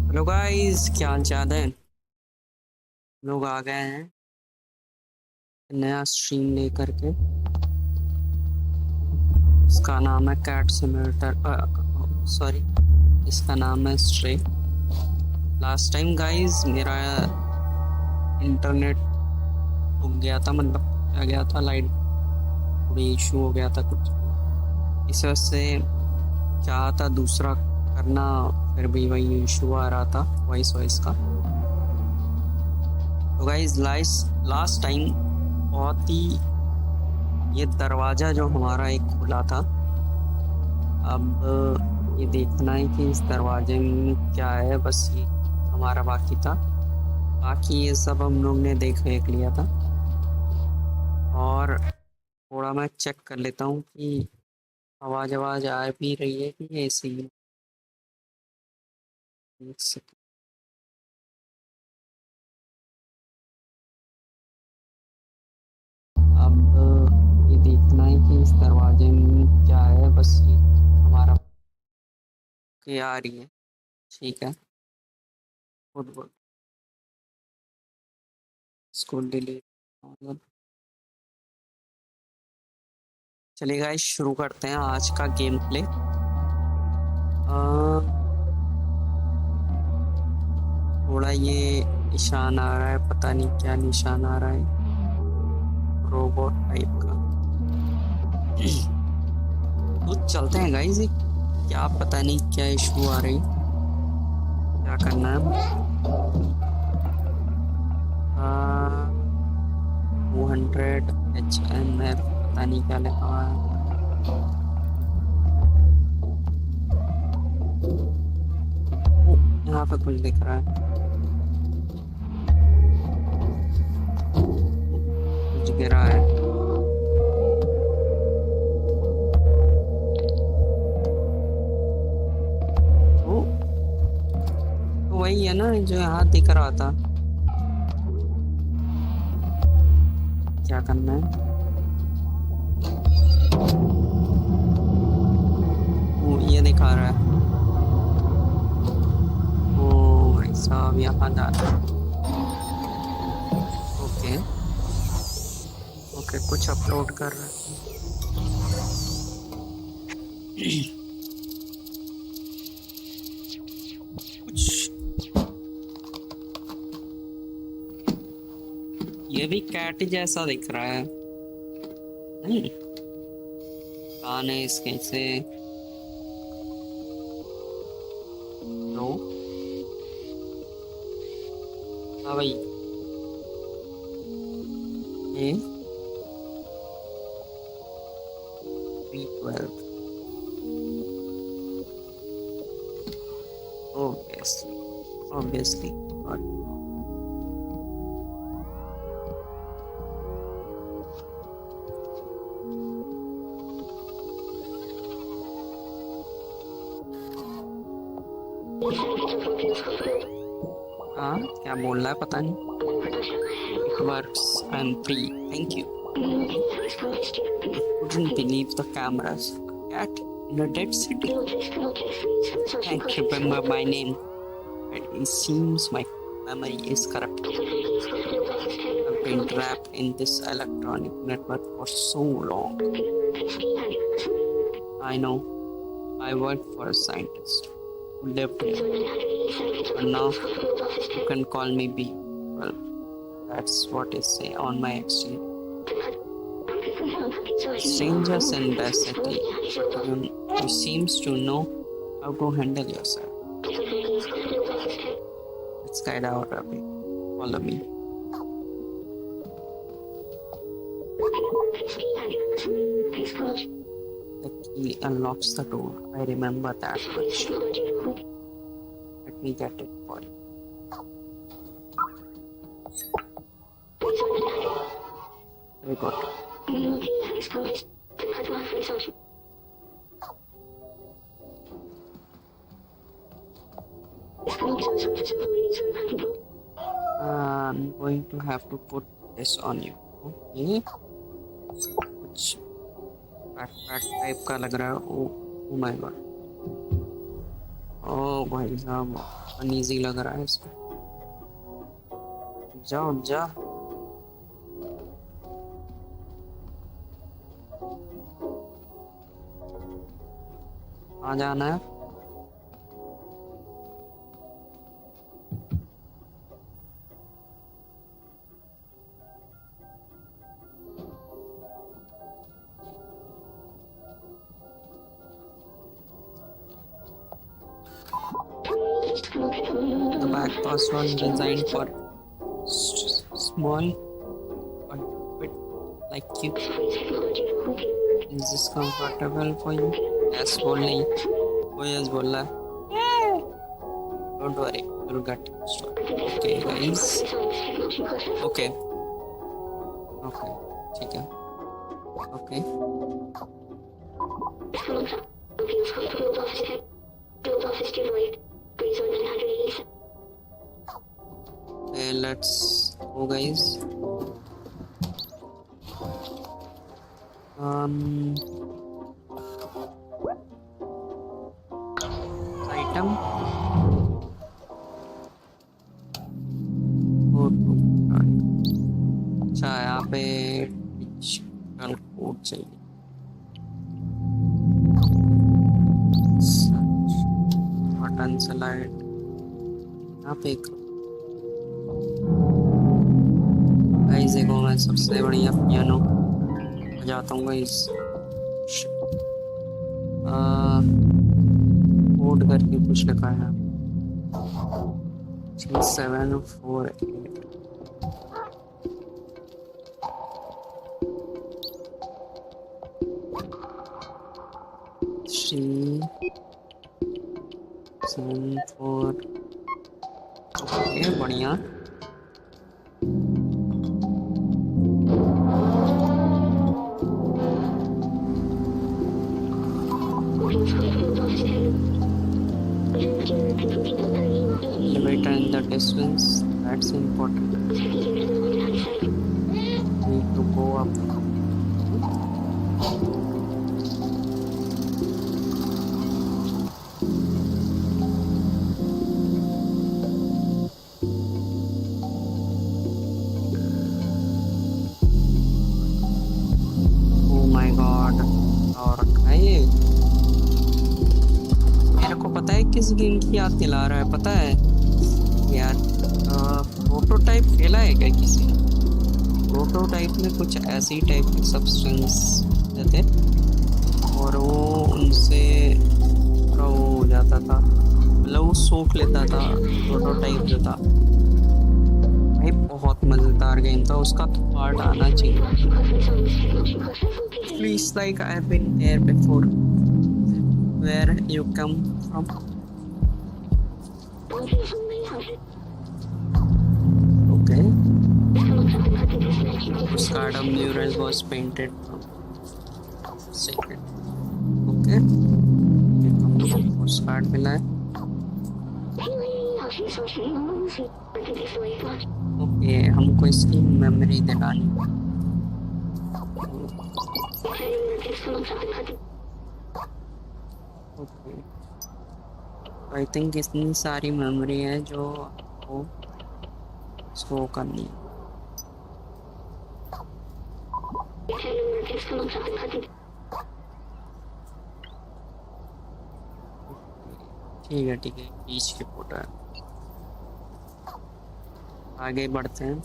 Hello guys, क्या हाल चाल है। लोग आ गए हैं नया स्ट्रीम लेकर के। इसका नाम है कैट सिम्युलेटर, सॉरी, इसका नाम है स्ट्रे। लास्ट टाइम गाइस मेरा इंटरनेट रुक गया था, मतलब आ गया था, लाइट थोड़ी इशू हो गया था कुछ। इस वजह से चाहा था दूसरा करना, फिर भी वही इशू आ रहा था वॉइस वॉइस का। तो गाइस लास्ट टाइम बहुत ही, ये दरवाज़ा जो हमारा एक खुला था, अब ये देखना है कि इस दरवाजे में क्या है, बस ये हमारा बाकी था। बाकी ये सब हम लोग ने देख लिया था। और थोड़ा मैं चेक कर लेता हूँ कि आवाज़ आवाज़ आ भी रही है कि ऐसे ही। एक सेकंड। अब ये देखना है कि इस दरवाजे में क्या है, बस ये हमारा के आ रही है। ठीक है, गुड गुड। इसको डिलीट। चलिए गाइस, शुरू करते हैं आज का गेम प्ले। थोड़ा ये निशान आ रहा है, पता नहीं क्या निशान आ रहा है, रोबोट टाइप का। तो चलते हैं गाइस, क्या पता नहीं क्या इशू आ रही, क्या करना है। 200 HMF, पता नहीं क्या लिखा हुआ है। ओ, यहाँ पे कुछ दिख रहा है, कुछ गिरा है। ओ, तो वही है ना जो यहाँ दिख रहा था। क्या करना है। वो ये दिखा रहा है। ओ भाई साहब, यहाँ जाना। ओके ओके, कुछ अपलोड कर रहा है। कुछ ये भी कैट जैसा दिख रहा है। नहीं, कान है इसके से। नो, हाँ भाई, ये 312, obviously obviously और हाँ, क्या बोल रहा है पता नहीं। It works, I'm free, thank you. I couldn't believe the cameras. A cat in a dead city. I can't remember my name, but it seems my memory is corrupt. I've been trapped in this electronic network for so long. I know, I worked for a scientist who lived here, but now you can call me B. Well, that's what they say on my exchange. Strangers in the city, but you seems to know how to handle yourself. Let's guide out a bit. Follow me. The key unlocks the door. I remember that much. Let me get it for you. Very good. I'm going to have to put this on you. Okay. कुछ backpack type का लग रहा है। Oh my God. ओ भाई साहब, uneasy लग रहा है इसको। जाओ जा। आ जाना है। The backpass was designed for small but bit like you. Is this comfortable for you? Yes, बोल नहीं। वो yes बोल रहा है। Don't worry, you'll get it. Okay, guys. Okay. Okay. ठीक है। Okay. Okay, let's go, guys. Item. अच्छा, यहाँ पे कोड चाहिए। बटन स्लाइड यहाँ पे गाइस देखो, मैं सबसे बढ़िया पियानो बजाता हूँ गाइस। कोड करके कुछ लिखा है 748 374। ओके, बढ़िया। Elevator in the distance, that's important. Need to go up. Oh my God, और ये मेरे को पता है किस गेम की याद दिला रहा है, पता है यार? प्रोटोटाइप खेला है क्या किसी? प्रोटोटाइप में कुछ ऐसी टाइप की सब्सटेंस थे और वो उनसे वो हो जाता था, मतलब वो सोख लेता था प्रोटोटाइप जो था भाई। बहुत मज़ेदार गेम था, उसका तो पार्ट आना चाहिए। Please, like I have been here before. Where you come from? Okay. Postcard of mural was painted from secret. Okay. postcard मिला है। ओके, हमको इसकी मेमोरी दिलानी। ओके, आई थिंक इतनी सारी मेमोरी है जो आपको शो करनी है। ठीक है ठीक है, बीच की फोटो है। आगे बढ़ते हैं।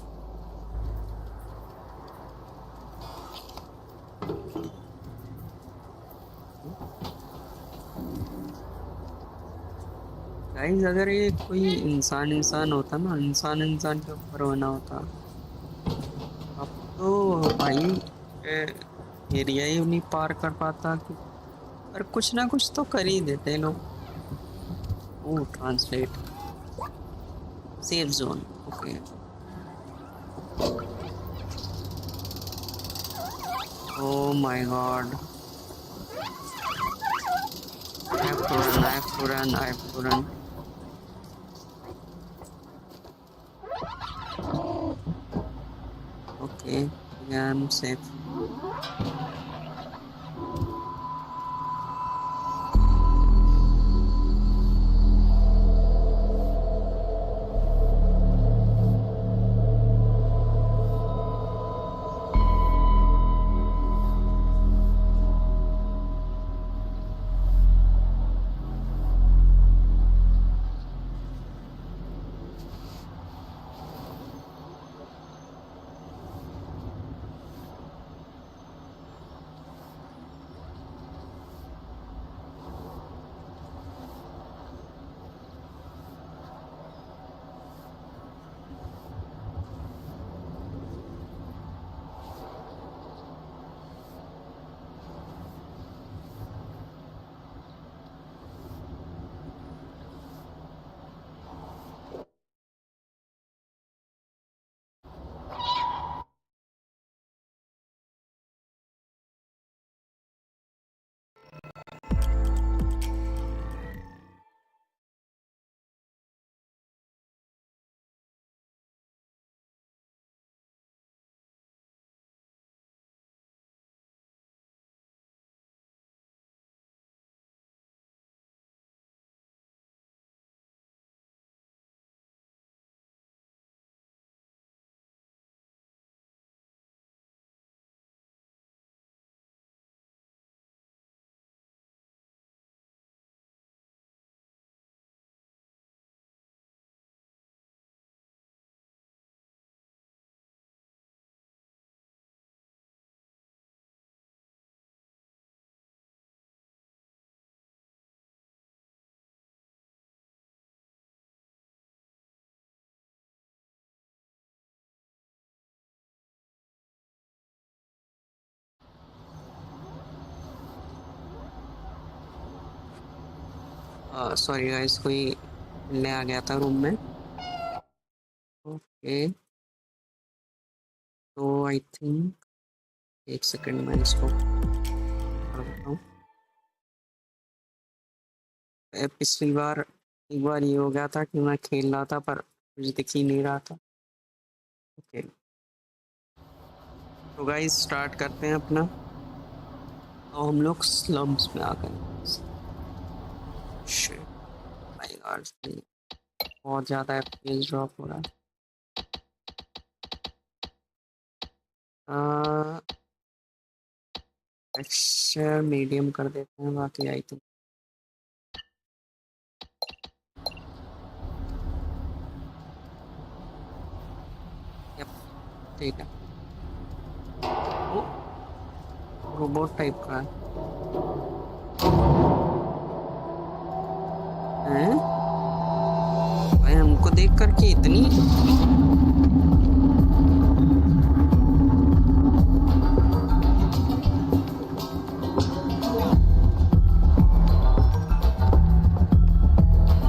गाइस, अगर ये कोई इंसान होता ना, इंसान के ऊपर बना होता, अब तो भाई एरिया ही नहीं पार कर पाता कि, पर कुछ ना कुछ तो कर ही देते लोग। Oh, translate, safe zone. Okay, oh my god, I have to run. Okay, yeah, I'm safe. Sorry guys, कोई ले आ गया था रूम में। ओके, तो आई थिंक एक सेकंड मैं इसको कर देता हूँ। पिछली बार एक बार ये हो गया था कि मैं खेल रहा था पर मुझे दिख ही नहीं रहा था। ओके, तो गाइस स्टार्ट करते हैं अपना। तो हम लोग स्लम्स में आ गए। शिट, माय गॉड, बहुत ज़्यादा FPS ड्रॉप हो रहा है। टेक्सचर मीडियम कर देते हैं, बाकी आई थिंक ठीक है। वो रोबोट टाइप का है। भाई हमको देख करके इतनी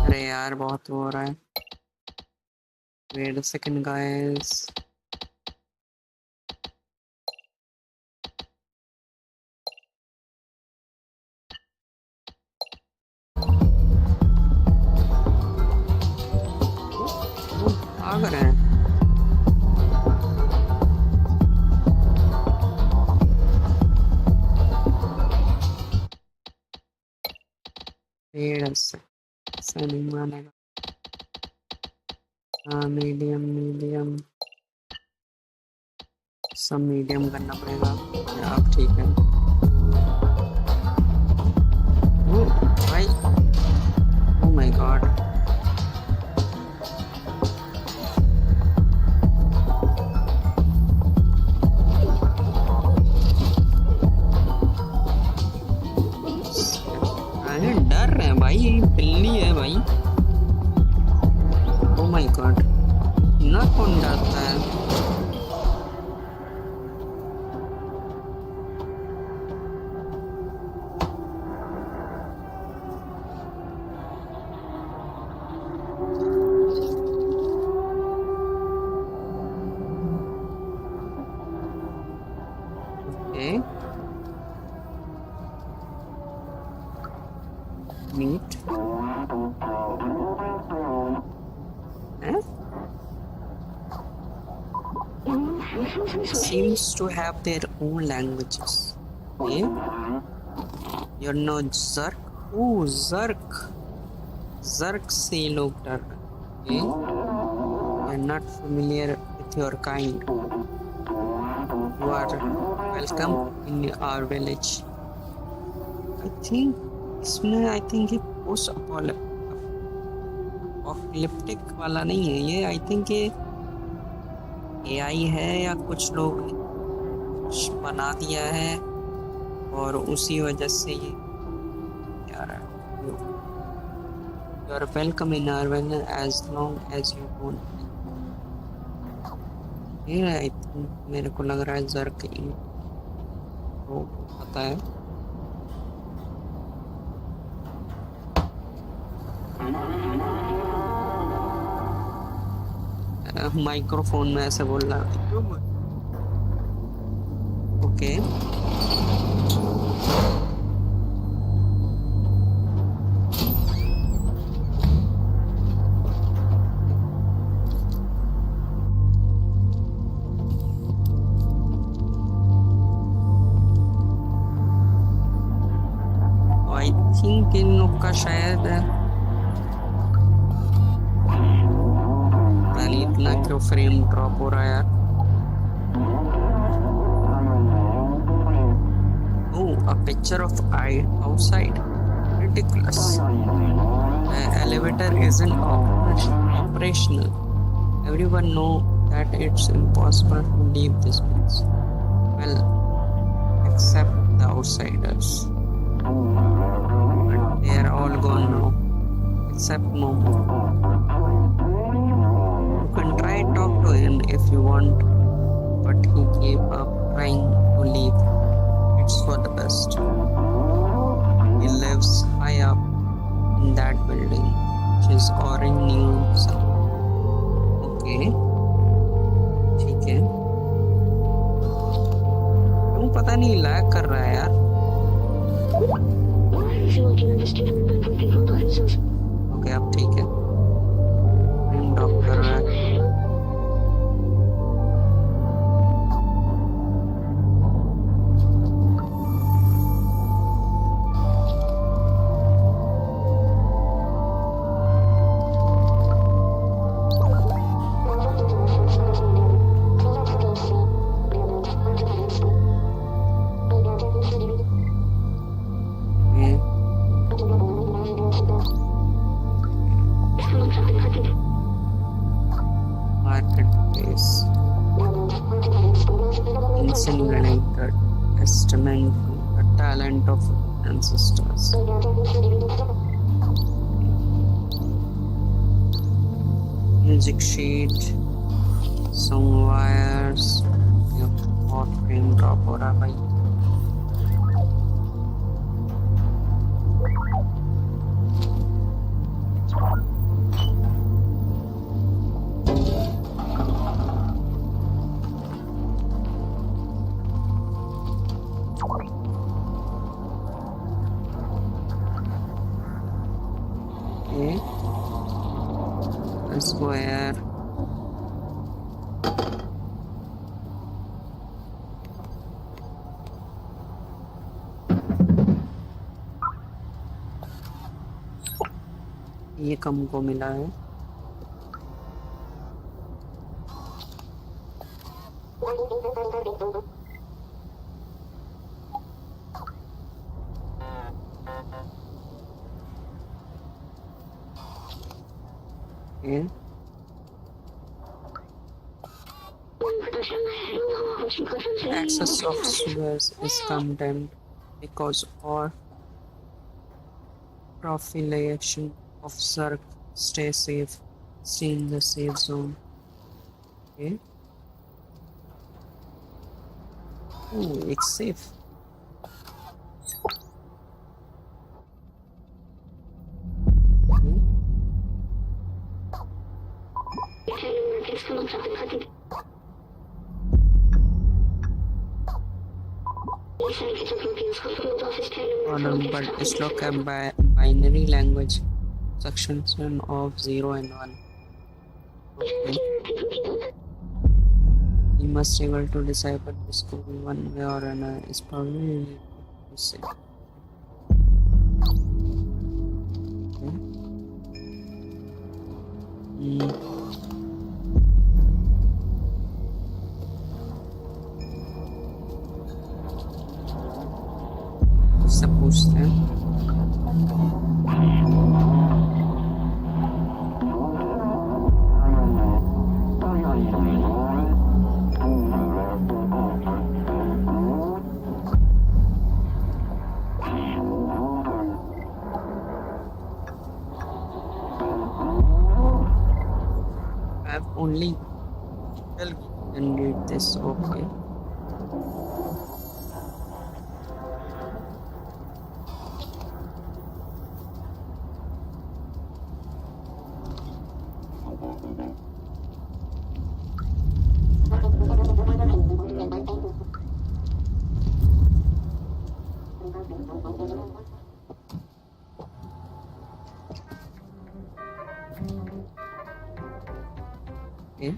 अरे यार बहुत हो रहा है। Wait a second guys. भाग रहे हैं। ऐसा नहीं मानेगा। हाँ, मीडियम मीडियम, सब मीडियम करना पड़ेगा। अब ठीक है। ओ भाई, ओ माय गॉड, अरे डर रहे हैं भाई, बिल्ली है भाई। ओ माय गॉड, ना कौन डरता है। Meat seems to have their own languages. Okay, you're no Zerk. Oh, Zerk. Zerk से लोग डर रहे हैं। Okay, you're not familiar with your kind. You are welcome in our village. I think इसमें ये पोस्ट अपोकलिप्टिक वाला नहीं है ये। आई थिंक ये AI है या कुछ लोग कुछ बना दिया है और उसी वजह से ये यार। You are welcome in our village as long as you want. ये आई थिंक मेरे को लग रहा है जर्क वो पता है। माइक्रोफोन में ऐसे बोल रहा है। ओके, आई थिंक इन लोग का शायद इतना क्यों फ्रेम ड्रॉप हो रहा है यार। Oh, a picture of outside. Ridiculous. The elevator isn't operational. Everyone know that it's impossible to leave this place. Well, except the outsiders. But they are all gone now, except Momo. You can try talk to him if you want, but he gave up trying to leave. It's for the best. He lives high up in that is orange neon. Okay ठीक है। क्यों पता नहीं lag कर रहा है यार। Okay अब ठीक है। डॉक कर रहा है। Testament to the talent of ancestors. Music sheet, some wires, hot frame drop हो रहा भाई। Let's go here. ये कम को मिला है। Access of sewers is condemned because of profilation of Zerg. Stay safe. Stay in the safe zone. Okay. Oh, it's safe. But it's like a binary language sections of 0 and 1. Okay. You must be able to decipher this code one way or another. It's probably to say. Okay. पूछते हैं। I have only can read this. Okay. Okay.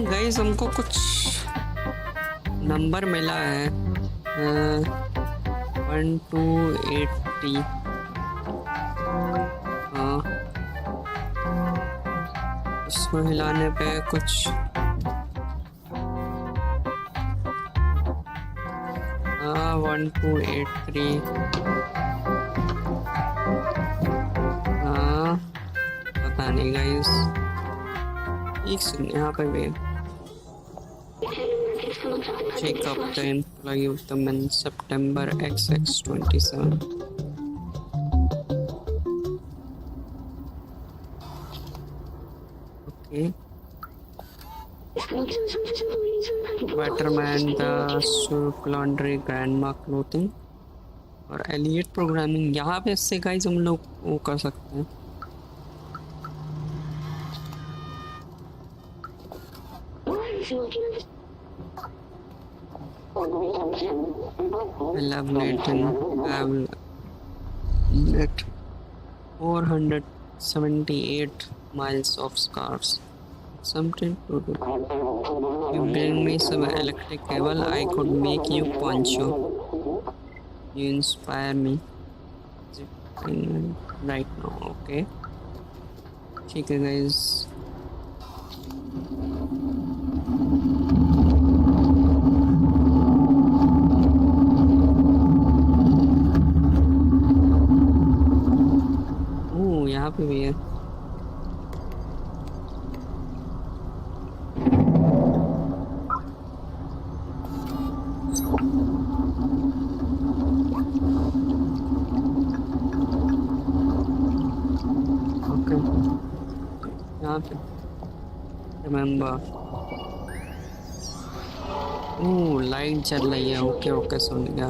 Guys हमको कुछ number मिला है 1280। हाँ, इसको हिलाने पे कुछ 1283। हाँ, पता नहीं गाइस, एक सेकंड यहाँ पे भी check up the employee of the month September XX27. Okay. Betterman the Soup Laundry Grandma Clothing और एलियट प्रोग्रामिंग। यहाँ पे इससे गाइस हम लोग वो कर सकते हैं। Net 478 miles of scars. Something to do. You bring me some electric cable, I could make you poncho. You inspire me right now. Okay. ठीक है guys. यहाँ पे भी है। ओके, यहाँ पे रिमेम्बर। ओह, लाइट चल रही है। ओके ओके, सुन गया।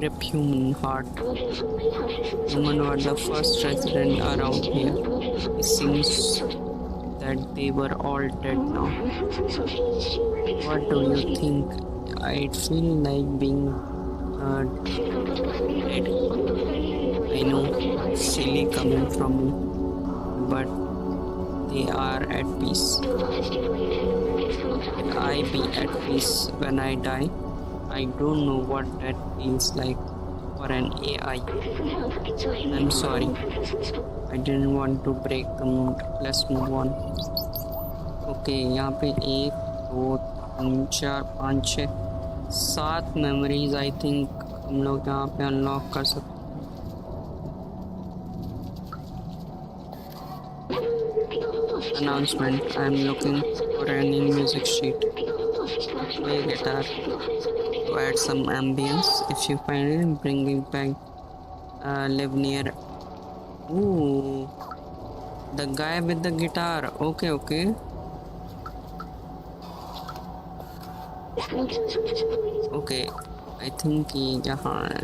Rip human heart. Human were the first resident around here. It seems that they were all dead now. What do you think? I feel like being dead. I know, silly coming from me, but they are at peace. Will I be at peace when I die? I don't know what that feels like for an AI. I'm sorry. I didn't want to break the mood. Let's move on. Okay, यहाँ पे 1 2 3 4 5 6 7 memories I think हम लोग यहाँ पे unlock कर सकते हैं। Announcement. I'm looking for a new music sheet. Play guitar. To add some ambience. If you find it, bring it back. Live near. Ooh, the guy with the guitar. Okay, okay. Okay, I think he यहाँ है।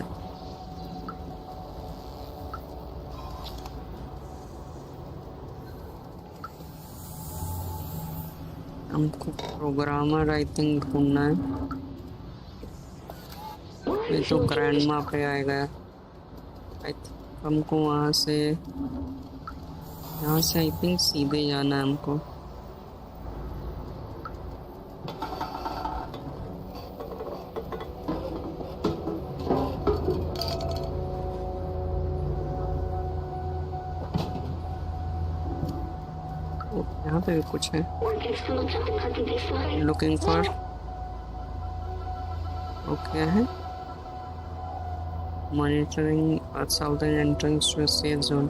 हमको programmer I think ढूंढना है। ये तो grandma पे आएगा। I think हमको यहाँ से आई थिंक सीधे जाना है हमको। यहाँ पे भी कुछ है। लुकिंग फॉर ओके है। Monitoring a southern entrance to a safe zone.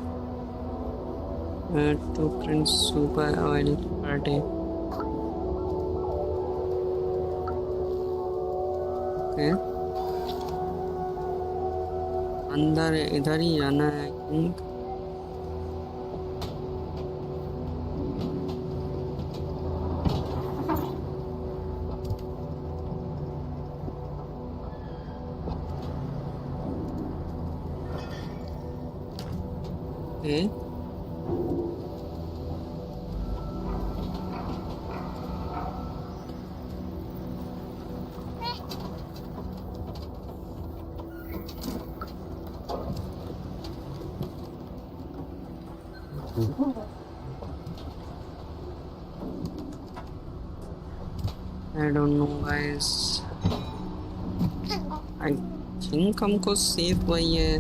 2 prints super oil per day. Okay. अंदर इधर ही जाना है I think. Okay. I don't know guys. I think हमको सेव वही है.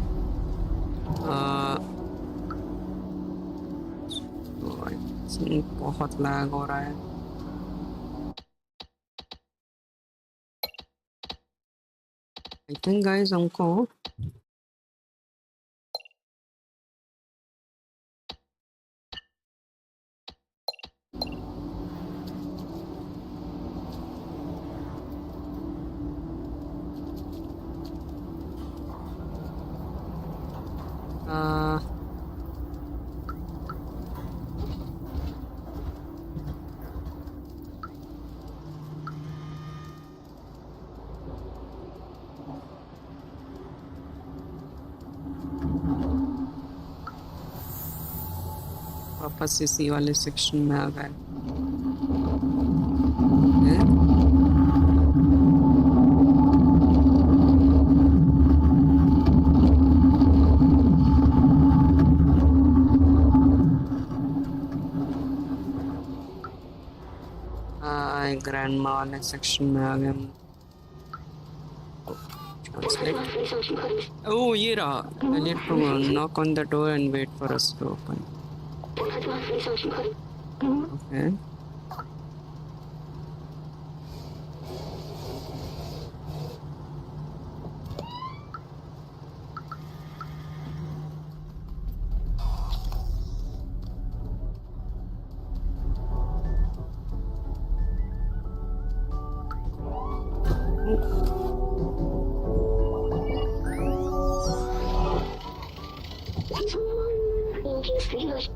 I think बहुत लैग हो रहा है. I think guys हमको वापस इसी वाले सेक्शन में आ गए. ग्रैंडमा वाले सेक्शन में आ गए. Oh, ये रहा. I need to knock on the door and wait for us to open. Okay.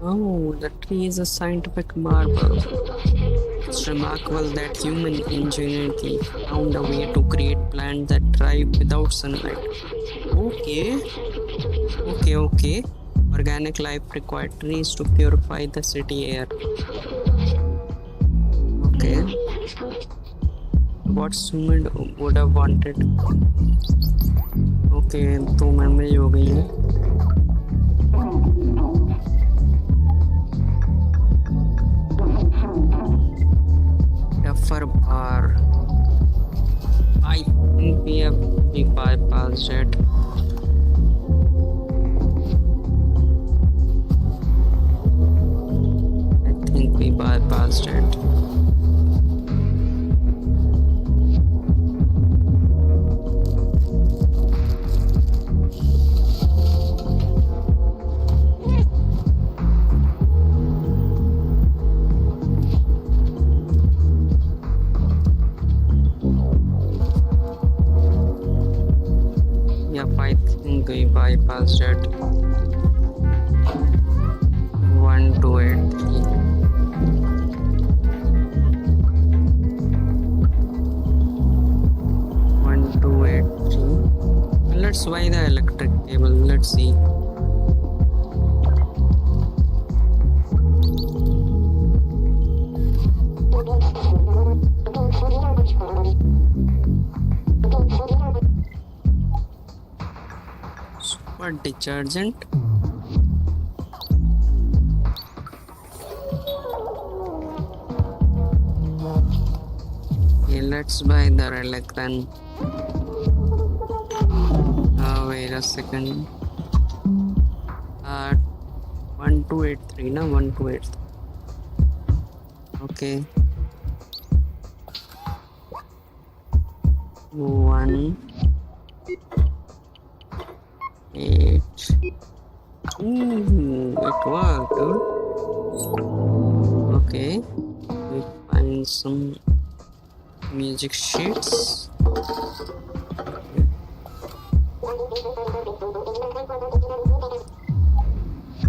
Oh, the tree is a scientific marvel. It's remarkable that human ingenuity found a way to create plants that thrive without sunlight. Okay. Organic life required trees to purify the city air. Okay. What human would have wanted? Okay, 2 memory हो गई है. Bar. I think we bypassed it. I think we bypassed it. I think we bypassed it. 1283. Let's buy the electric cable. Let's see. Super detergent. Okay, let's buy the relic then. Wait a second. 1283 na 1283. Okay. 1 8. Ooh, it worked, dude. Okay, we find some music sheets.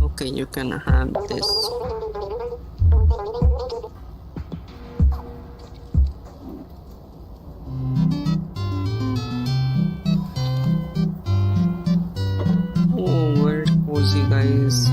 Okay, you can have this. Oh, very cozy, guys.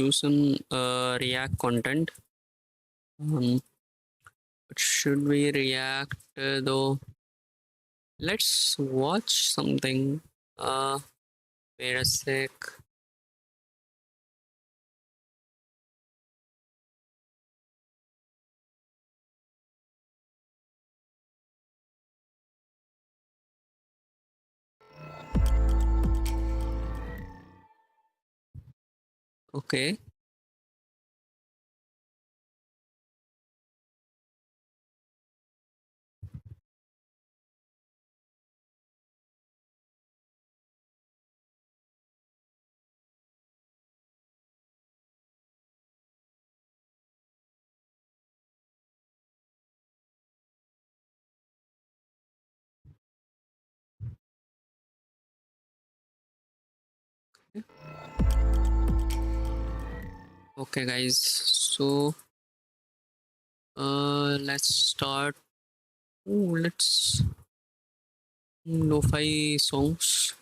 choose some React content. What should we react though? Let's watch something. Wait a sec. Okay. Okay guys, so let's start. Let's lo-fi songs.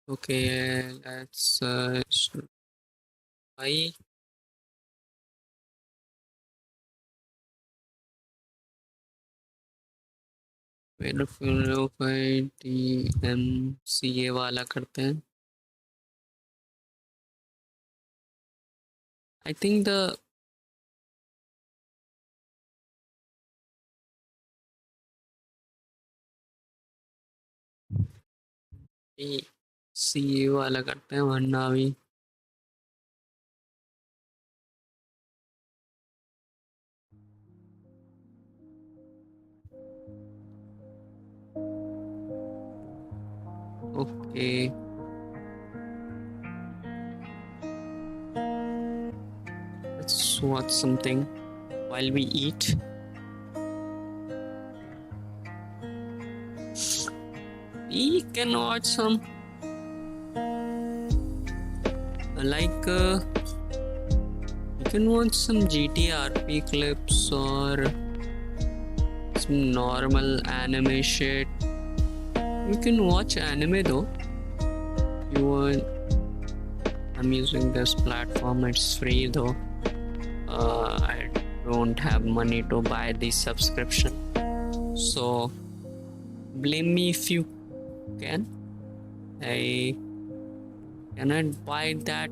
Okay, let's try. lo-fi DMCA वाला करते हैं. I think the CA वाला करते हैं वरना भी okay. Let's watch something while we eat. We can watch some like you can watch some GTRP clips or some normal anime shit. You can watch anime though. You want? I'm using this platform. It's free though. I don't have money to buy the subscription, so blame me if you can. I cannot buy that.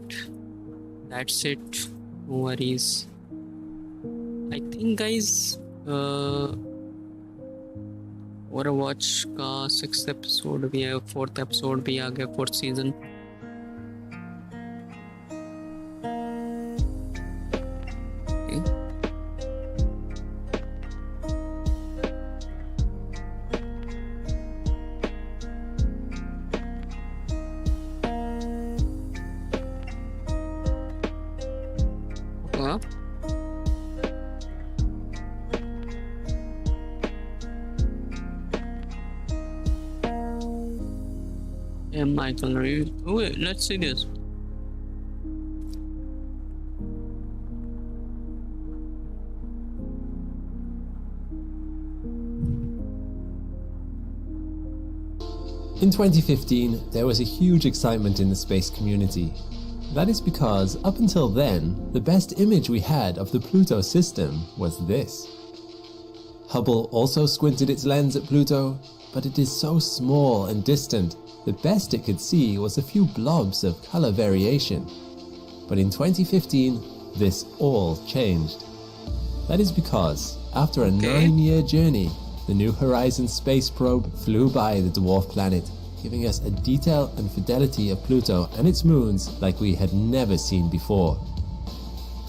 That's it. No worries. I think guys Overwatch का 6th episode भी है, 4th episode भी आ गया, 4th season. Michael Reeves. Oh wait, let's see this. In 2015, there was a huge excitement in the space community. That is because, up until then, the best image we had of the Pluto system was this. Hubble also squinted its lens at Pluto, but it is so small and distant, the best it could see was a few blobs of color variation. But in 2015, this all changed. That is because, after a 9-year journey, the New Horizons space probe flew by the dwarf planet, giving us a detail and fidelity of Pluto and its moons like we had never seen before.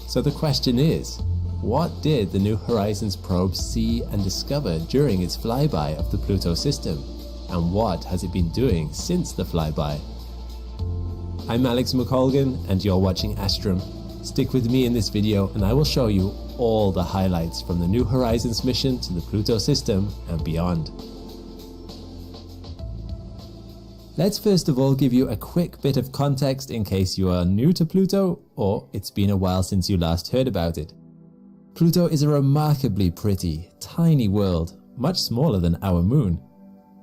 So the question is, what did the New Horizons probe see and discover during its flyby of the Pluto system? And what has it been doing since the flyby? I'm Alex McColgan and you're watching Astrum. Stick with me in this video and I will show you all the highlights from the New Horizons mission to the Pluto system and beyond. Let's first of all give you a quick bit of context in case you are new to Pluto or it's been a while since you last heard about it. Pluto is a remarkably pretty, tiny world, much smaller than our moon.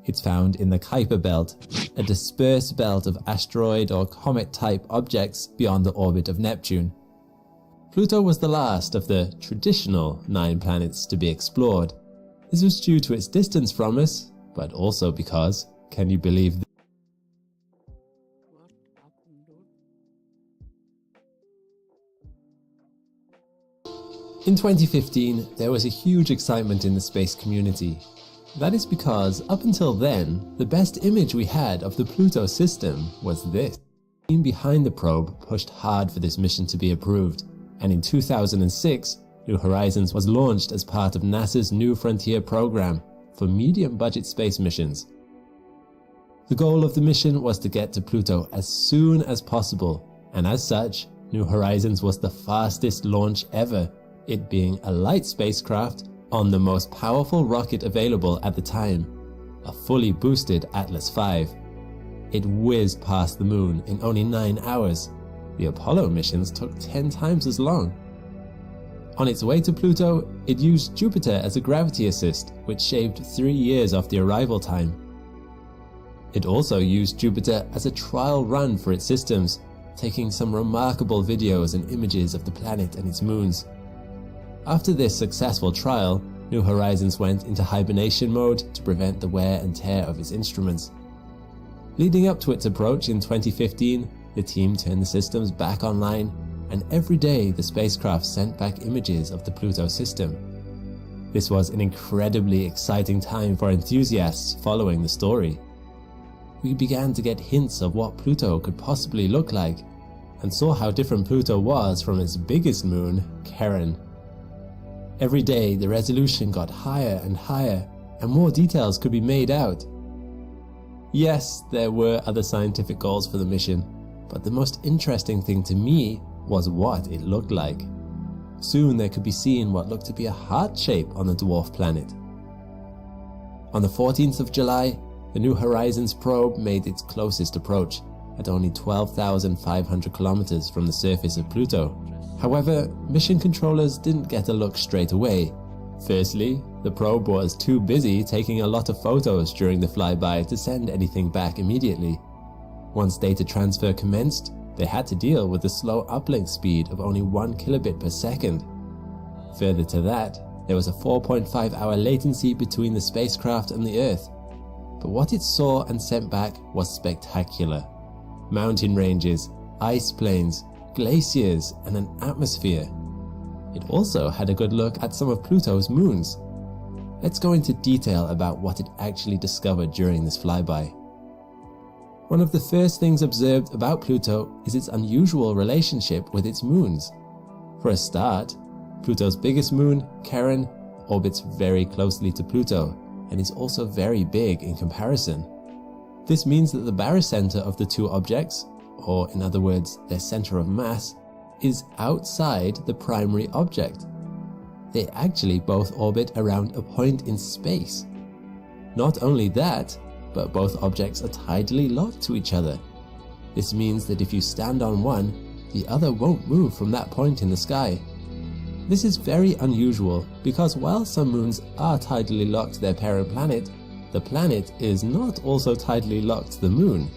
It's found in the Kuiper belt, a dispersed belt of asteroid or comet-type objects beyond the orbit of Neptune. Pluto was the last of the traditional 9 planets to be explored. This was due to its distance from us, but also because, can you believe this? In 2015, there was a huge excitement in the space community. That is because, up until then, the best image we had of the Pluto system was this. The team behind the probe pushed hard for this mission to be approved, and in 2006, New Horizons was launched as part of NASA's New Frontier program for medium-budget space missions. The goal of the mission was to get to Pluto as soon as possible, and as such, New Horizons was the fastest launch ever, it being a light spacecraft on the most powerful rocket available at the time, a fully boosted Atlas V. It whizzed past the moon in only 9 hours. The Apollo missions took 10 times as long. On its way to Pluto, it used Jupiter as a gravity assist, which shaved 3 years off the arrival time. It also used Jupiter as a trial run for its systems, taking some remarkable videos and images of the planet and its moons. After this successful trial, New Horizons went into hibernation mode to prevent the wear and tear of its instruments. Leading up to its approach in 2015, the team turned the systems back online, and every day the spacecraft sent back images of the Pluto system. This was an incredibly exciting time for enthusiasts following the story. We began to get hints of what Pluto could possibly look like, and saw how different Pluto was from its biggest moon, Charon. Every day the resolution got higher and higher, and more details could be made out. Yes, there were other scientific goals for the mission, but the most interesting thing to me was what it looked like. Soon there could be seen what looked to be a heart shape on the dwarf planet. On the 14th of July, the New Horizons probe made its closest approach, at only 12,500 kilometers from the surface of Pluto. However, mission controllers didn't get a look straight away. Firstly, the probe was too busy taking a lot of photos during the flyby to send anything back immediately. Once data transfer commenced, they had to deal with the slow uplink speed of only 1 kilobit per second. Further to that, there was a 4.5-hour latency between the spacecraft and the Earth. But what it saw and sent back was spectacular. Mountain ranges, ice plains, glaciers, and an atmosphere. It also had a good look at some of Pluto's moons. Let's go into detail about what it actually discovered during this flyby. One of the first things observed about Pluto is its unusual relationship with its moons. For a start, Pluto's biggest moon, Charon, orbits very closely to Pluto and is also very big in comparison. This means that the barycenter of the two objects, or in other words, their center of mass, is outside the primary object. They actually both orbit around a point in space. Not only that, but both objects are tidally locked to each other. This means that if you stand on one, the other won't move from that point in the sky. This is very unusual because while some moons are tidally locked to their parent planet, the planet is not also tidally locked to the moon.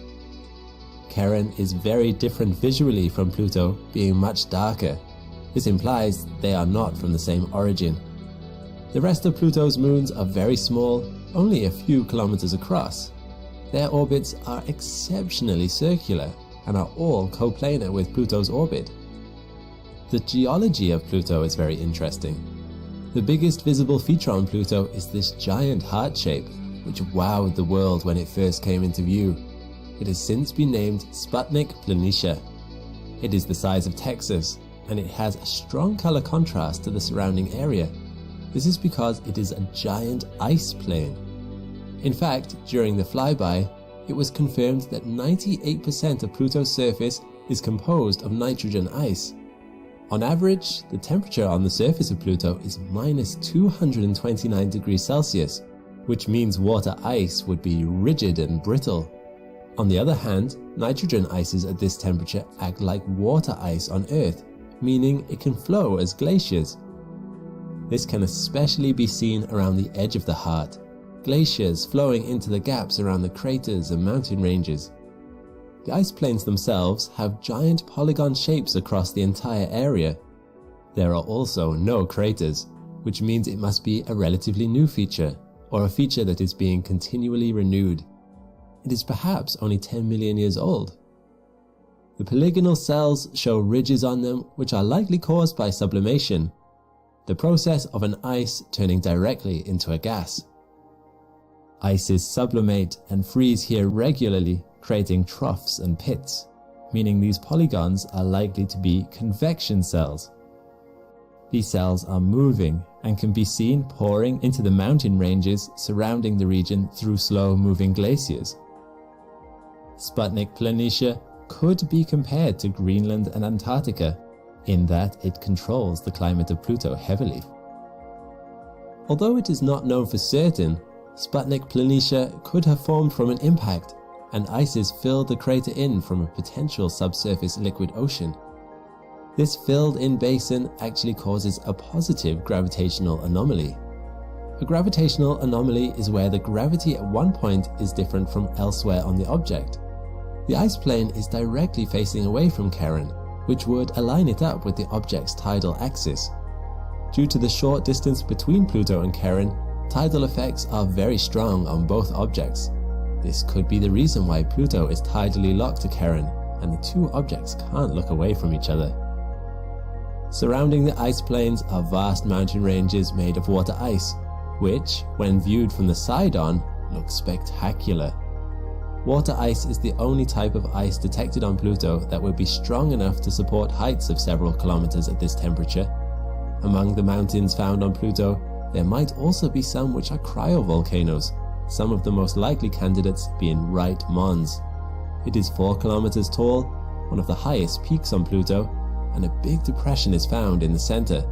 Charon is very different visually from Pluto, being much darker. This implies they are not from the same origin. The rest of Pluto's moons are very small, only a few kilometers across. Their orbits are exceptionally circular and are all coplanar with Pluto's orbit. The geology of Pluto is very interesting. The biggest visible feature on Pluto is this giant heart shape, which wowed the world when it first came into view. It has since been named Sputnik Planitia. It is the size of Texas, and it has a strong color contrast to the surrounding area. This is because it is a giant ice plain. In fact, during the flyby, it was confirmed that 98% of Pluto's surface is composed of nitrogen ice. On average, the temperature on the surface of Pluto is minus 229 degrees Celsius, which means water ice would be rigid and brittle. On the other hand, nitrogen ices at this temperature act like water ice on Earth, meaning it can flow as glaciers. This can especially be seen around the edge of the heart. glaciers flowing into the gaps around the craters and mountain ranges. The ice plains themselves have giant polygon shapes across the entire area. There are also no craters, which means it must be a relatively new feature, or a feature that is being continually renewed. It is perhaps only 10 million years old. The polygonal cells show ridges on them which are likely caused by sublimation, the process of an ice turning directly into a gas. Ices sublimate and freeze here regularly, creating troughs and pits, meaning these polygons are likely to be convection cells. These cells are moving and can be seen pouring into the mountain ranges surrounding the region through slow-moving glaciers. Sputnik Planitia could be compared to Greenland and Antarctica in that it controls the climate of Pluto heavily. Although it is not known for certain, Sputnik Planitia could have formed from an impact, and ices filled the crater in from a potential subsurface liquid ocean. This filled-in basin actually causes a positive gravitational anomaly. A gravitational anomaly is where the gravity at one point is different from elsewhere on the object. The ice plane is directly facing away from Charon, which would align it up with the object's tidal axis. Due to the short distance between Pluto and Charon, tidal effects are very strong on both objects. This could be the reason why Pluto is tidally locked to Charon, and the two objects can't look away from each other. Surrounding the ice plains are vast mountain ranges made of water ice, which, when viewed from the side on, look spectacular. Water ice is the only type of ice detected on Pluto that would be strong enough to support heights of several kilometers at this temperature. Among the mountains found on Pluto, there might also be some which are cryovolcanoes, some of the most likely candidates being Wright Mons. It is 4 kilometers tall, one of the highest peaks on Pluto, and a big depression is found in the center.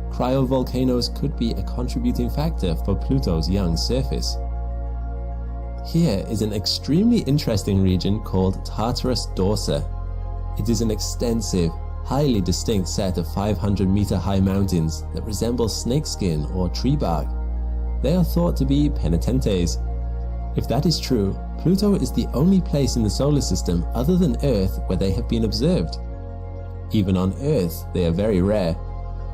Cryovolcanoes could be a contributing factor for Pluto's young surface. Here is an extremely interesting region called Tartarus Dorsa. It is an extensive, highly distinct set of 500-meter high mountains that resemble snakeskin or tree bark. They are thought to be penitentes. If that is true, Pluto is the only place in the solar system other than Earth where they have been observed. Even on Earth, they are very rare,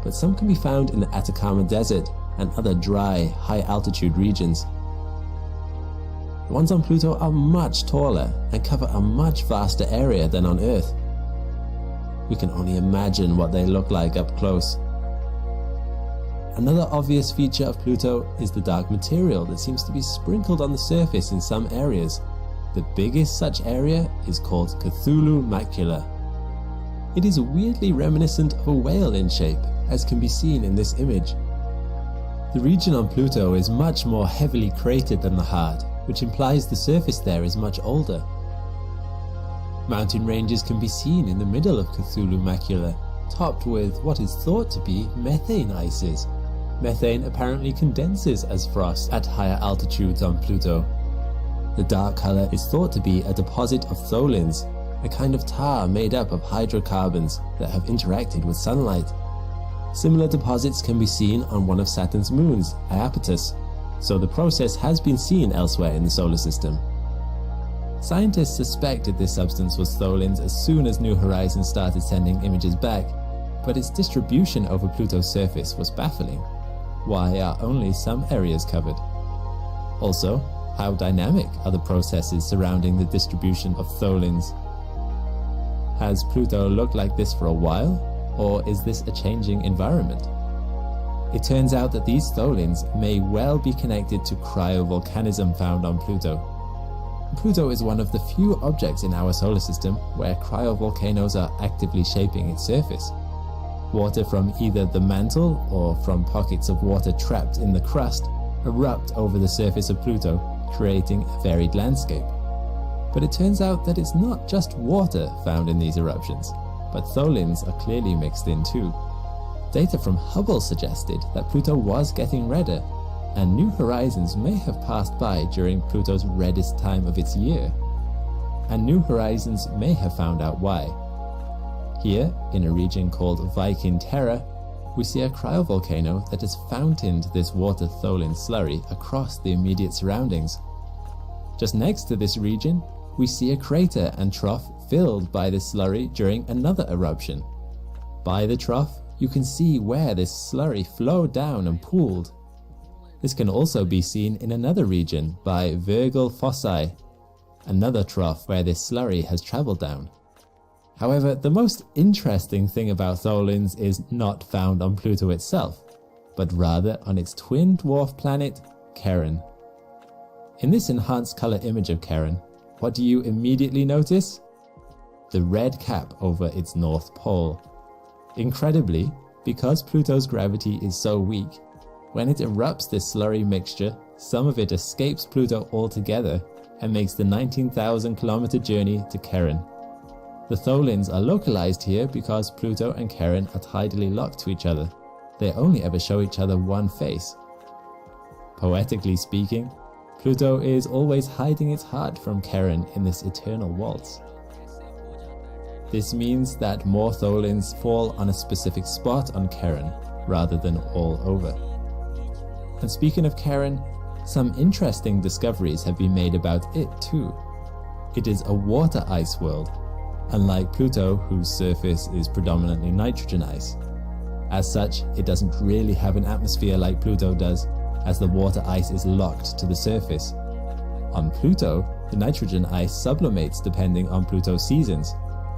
but some can be found in the Atacama Desert and other dry, high-altitude regions. The ones on Pluto are much taller and cover a much vaster area than on Earth. We can only imagine what they look like up close. Another obvious feature of Pluto is the dark material that seems to be sprinkled on the surface in some areas. The biggest such area is called Cthulhu Macula. It is weirdly reminiscent of a whale in shape, as can be seen in this image. The region on Pluto is much more heavily cratered than the heart, which implies the surface there is much older. Mountain ranges can be seen in the middle of Cthulhu Macula, topped with what is thought to be methane ices. Methane apparently condenses as frost at higher altitudes on Pluto. The dark color is thought to be a deposit of tholins, a kind of tar made up of hydrocarbons that have interacted with sunlight. Similar deposits can be seen on one of Saturn's moons, Iapetus, so the process has been seen elsewhere in the solar system. Scientists suspected this substance was tholins as soon as New Horizons started sending images back, but its distribution over Pluto's surface was baffling. Why are only some areas covered? Also, how dynamic are the processes surrounding the distribution of tholins? Has Pluto looked like this for a while, or is this a changing environment? It turns out that these tholins may well be connected to cryovolcanism found on Pluto. Pluto is one of the few objects in our solar system where cryovolcanoes are actively shaping its surface. Water from either the mantle or from pockets of water trapped in the crust erupt over the surface of Pluto, creating a varied landscape. But it turns out that it's not just water found in these eruptions, but tholins are clearly mixed in too. Data from Hubble suggested that Pluto was getting redder, and New Horizons may have passed by during Pluto's reddest time of its year. And New Horizons may have found out why. Here, in a region called Viking Terra, we see a cryovolcano that has fountained this water tholin slurry across the immediate surroundings. Just next to this region, we see a crater and trough filled by this slurry during another eruption. By the trough, you can see where this slurry flowed down and pooled. This can also be seen in another region by Virgil Fossae, another trough where this slurry has traveled down. However, the most interesting thing about tholins is not found on Pluto itself, but rather on its twin dwarf planet, Charon. In this enhanced color image of Charon, what do you immediately notice? The red cap over its north pole. Incredibly, because Pluto's gravity is so weak, when it erupts this slurry mixture, some of it escapes Pluto altogether and makes the 19,000 kilometer journey to Charon. The tholins are localized here because Pluto and Charon are tidally locked to each other. They only ever show each other one face. Poetically speaking, Pluto is always hiding its heart from Charon in this eternal waltz. This means that more tholins fall on a specific spot on Charon rather than all over. And speaking of Charon, some interesting discoveries have been made about it too. It is a water ice world, unlike Pluto, whose surface is predominantly nitrogen ice. As such, it doesn't really have an atmosphere like Pluto does, as the water ice is locked to the surface. On Pluto, the nitrogen ice sublimates depending on Pluto's seasons,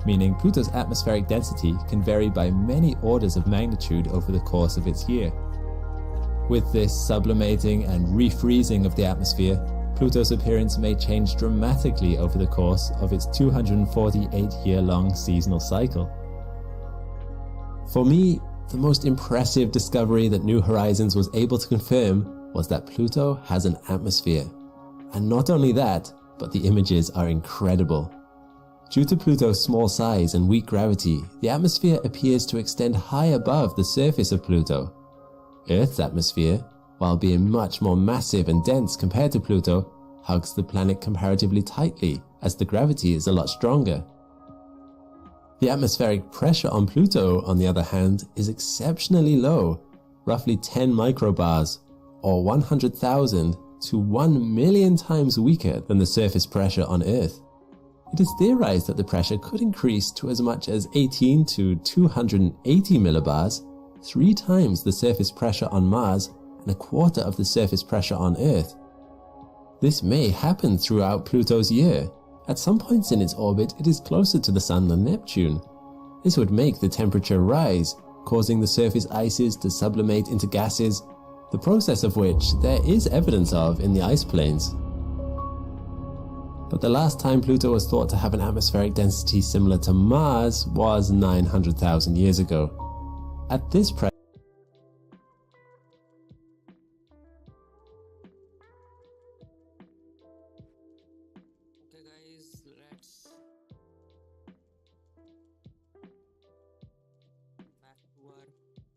meaning Pluto's atmospheric density can vary by many orders of magnitude over the course of its year. With this sublimating and refreezing of the atmosphere, Pluto's appearance may change dramatically over the course of its 248-year-long seasonal cycle. For me, the most impressive discovery that New Horizons was able to confirm was that Pluto has an atmosphere. And not only that, but the images are incredible. Due to Pluto's small size and weak gravity, the atmosphere appears to extend high above the surface of Pluto. Earth's atmosphere, while being much more massive and dense compared to Pluto, hugs the planet comparatively tightly as the gravity is a lot stronger. The atmospheric pressure on Pluto, on the other hand, is exceptionally low, roughly 10 microbars, or 100,000 to 1 million times weaker than the surface pressure on Earth. It is theorized that the pressure could increase to as much as 18 to 280 millibars, 3 times the surface pressure on Mars and a quarter of the surface pressure on Earth. This may happen throughout Pluto's year. At some points in its orbit, it is closer to the Sun than Neptune. This would make the temperature rise, causing the surface ices to sublimate into gases, the process of which there is evidence of in the ice plains. But the last time Pluto was thought to have an atmospheric density similar to Mars was 900,000 years ago. At this pressure, okay guys, let's back to our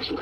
Just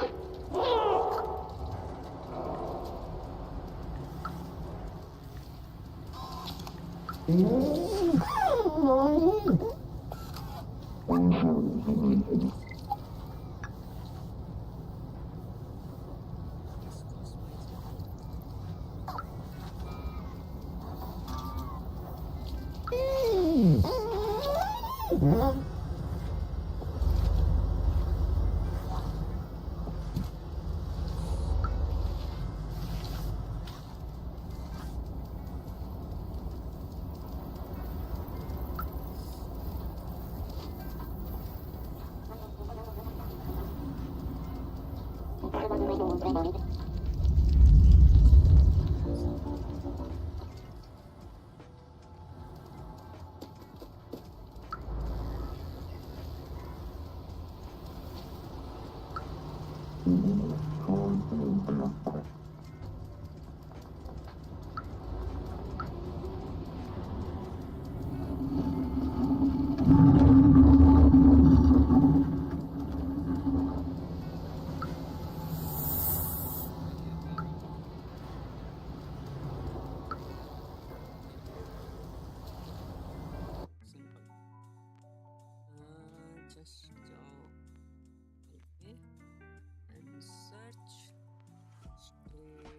जाओ पे and search stay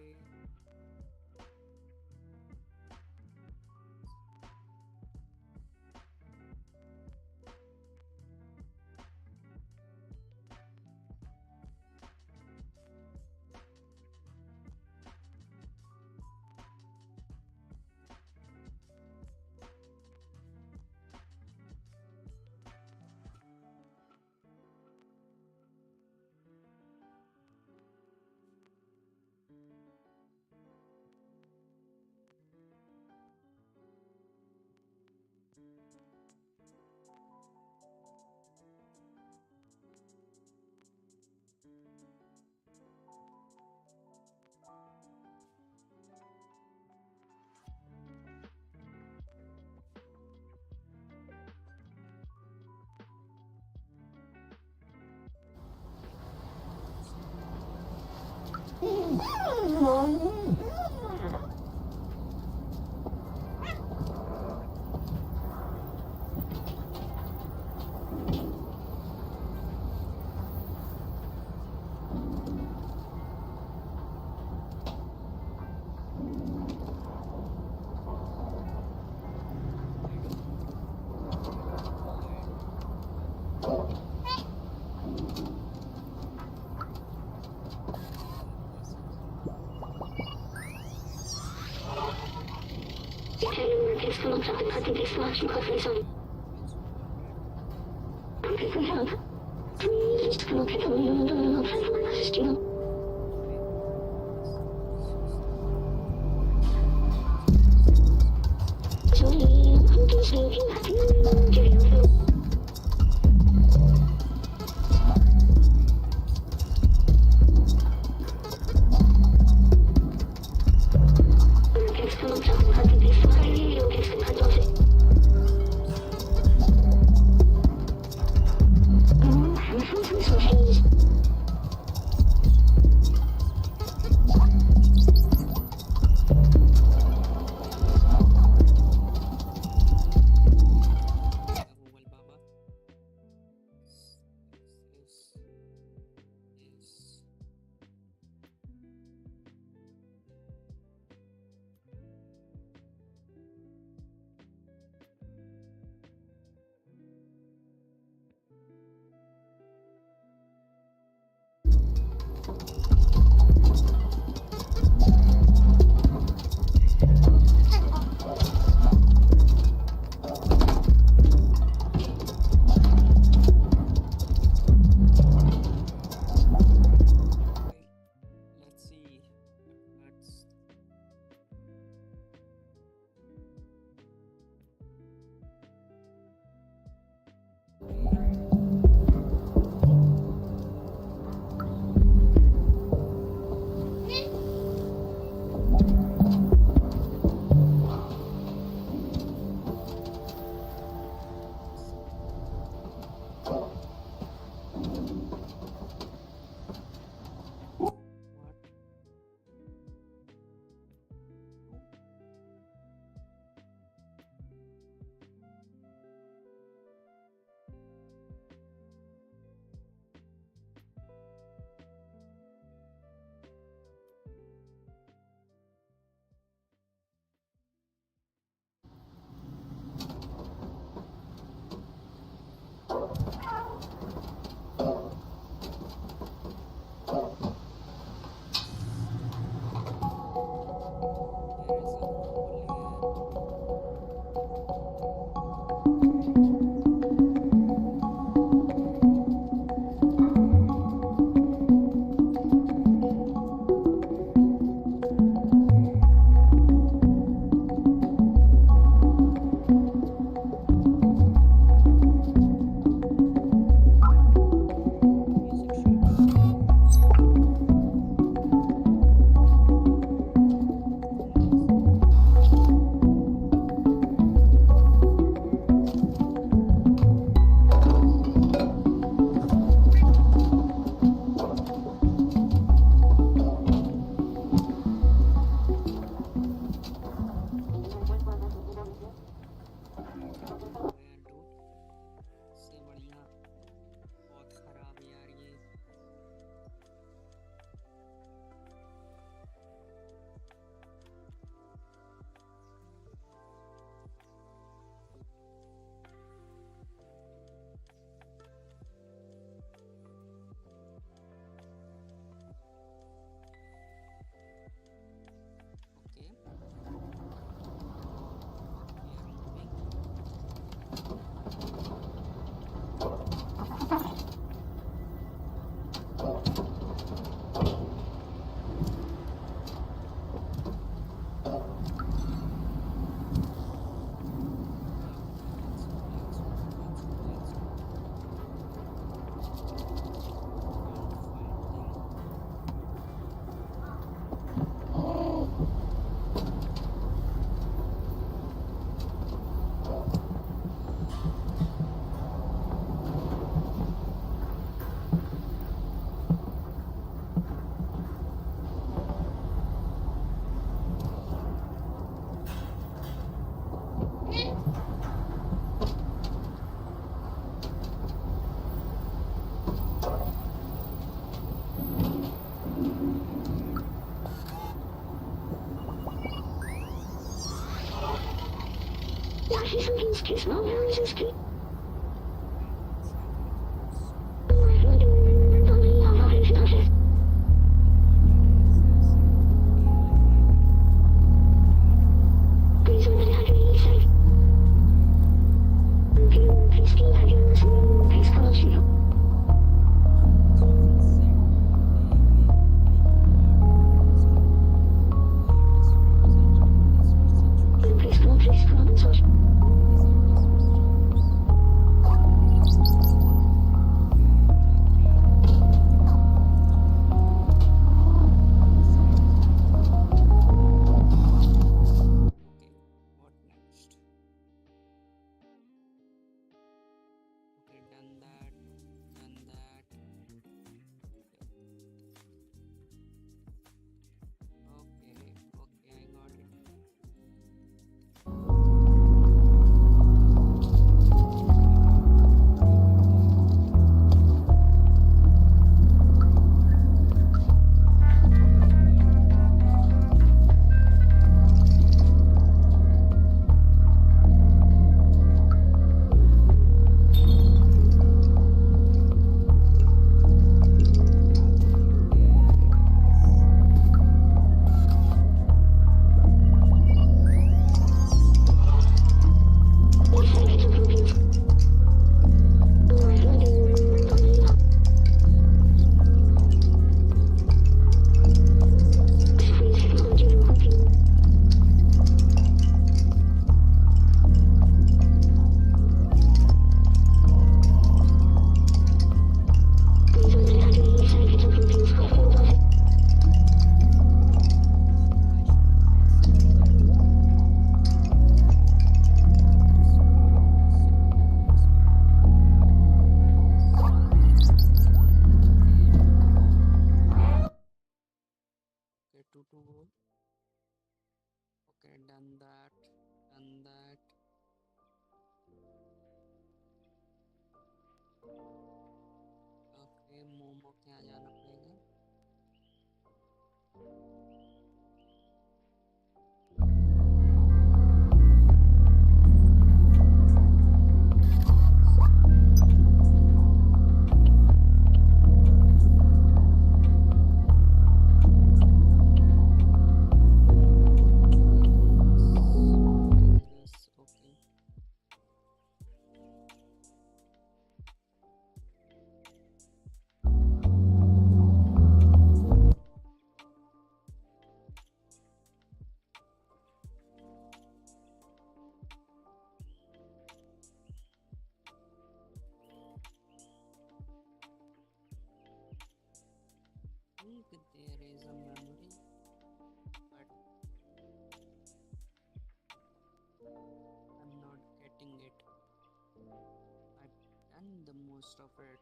Most of it.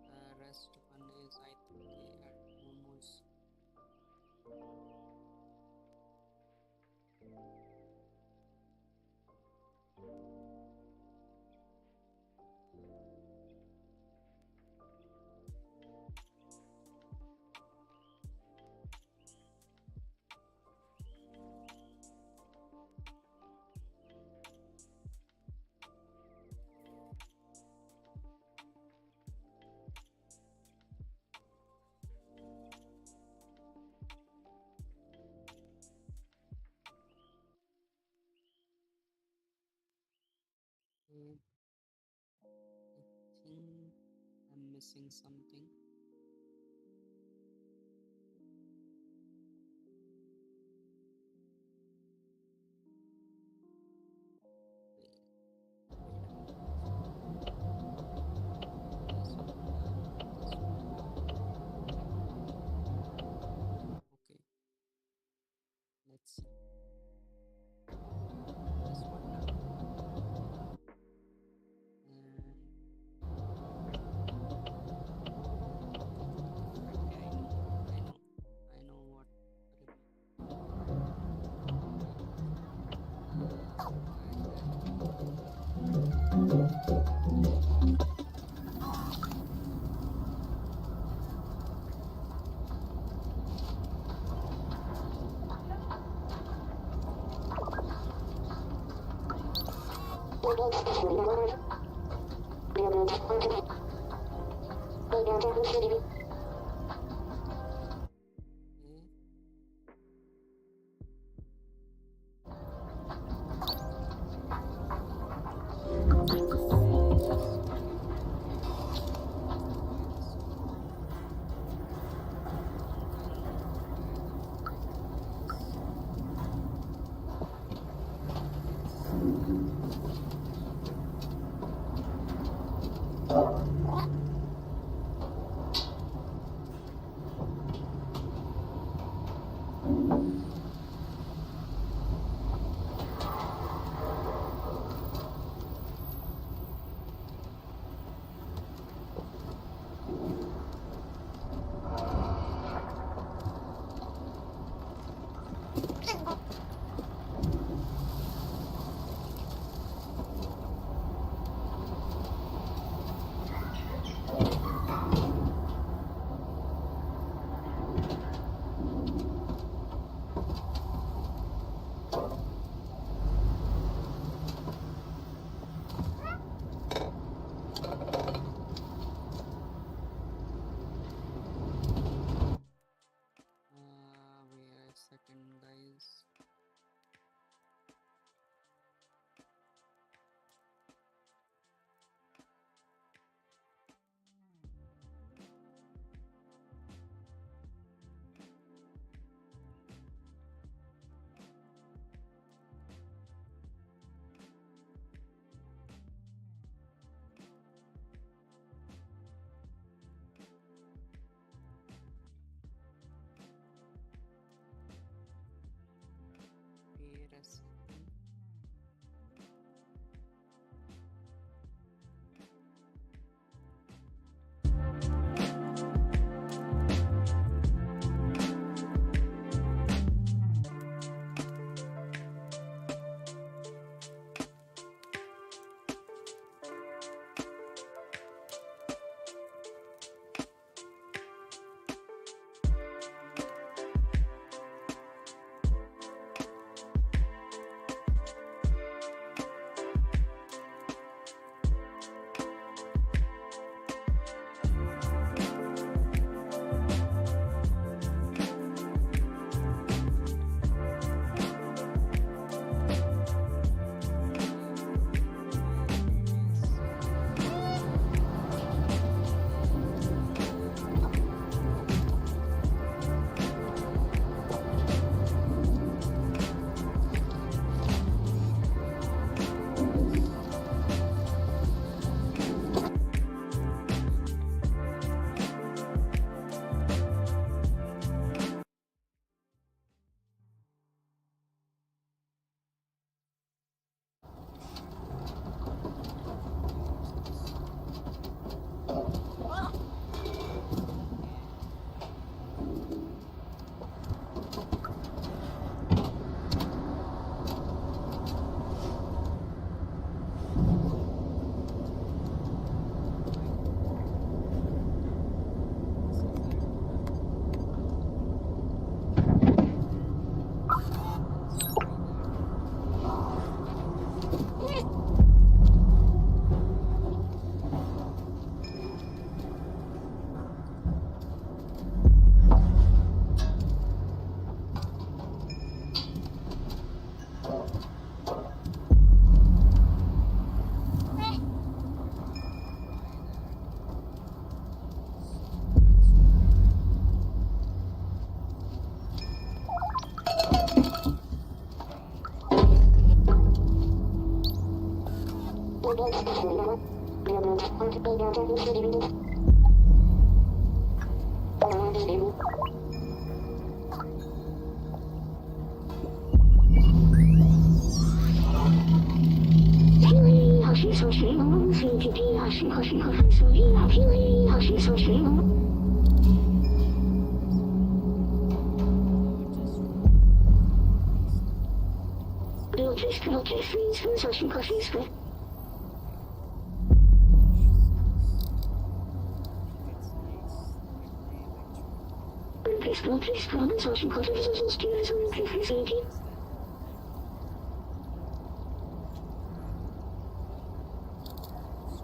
The rest one is, I think they had almost. I think I'm missing something. Okay, let's see. This one now. And Wait a second, guys. Wait a second.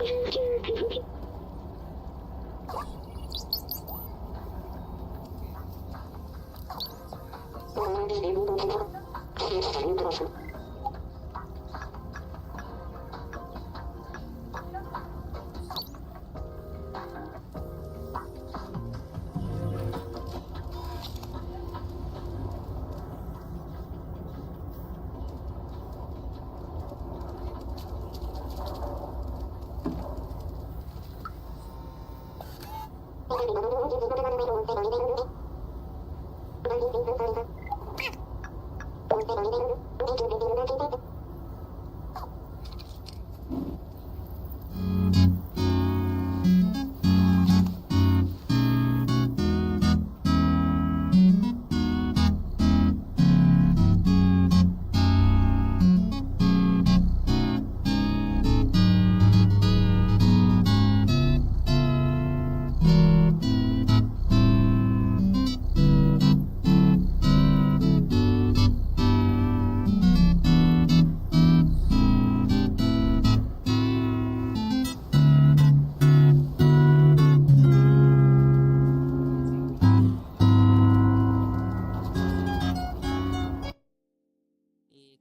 एक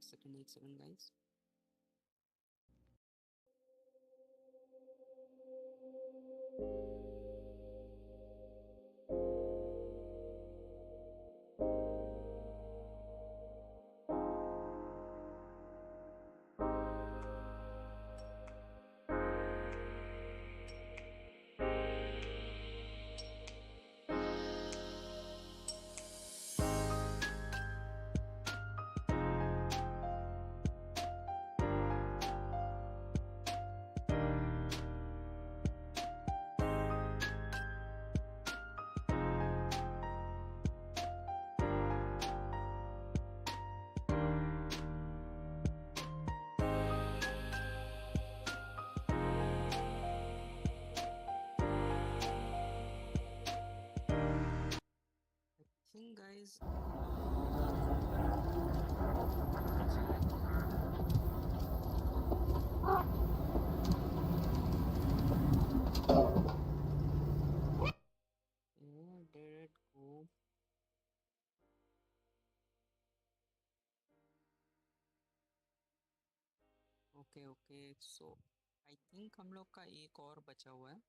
second guys. Guys, where did it go? Okay so I think हम लोग का एक और बचा हुआ है.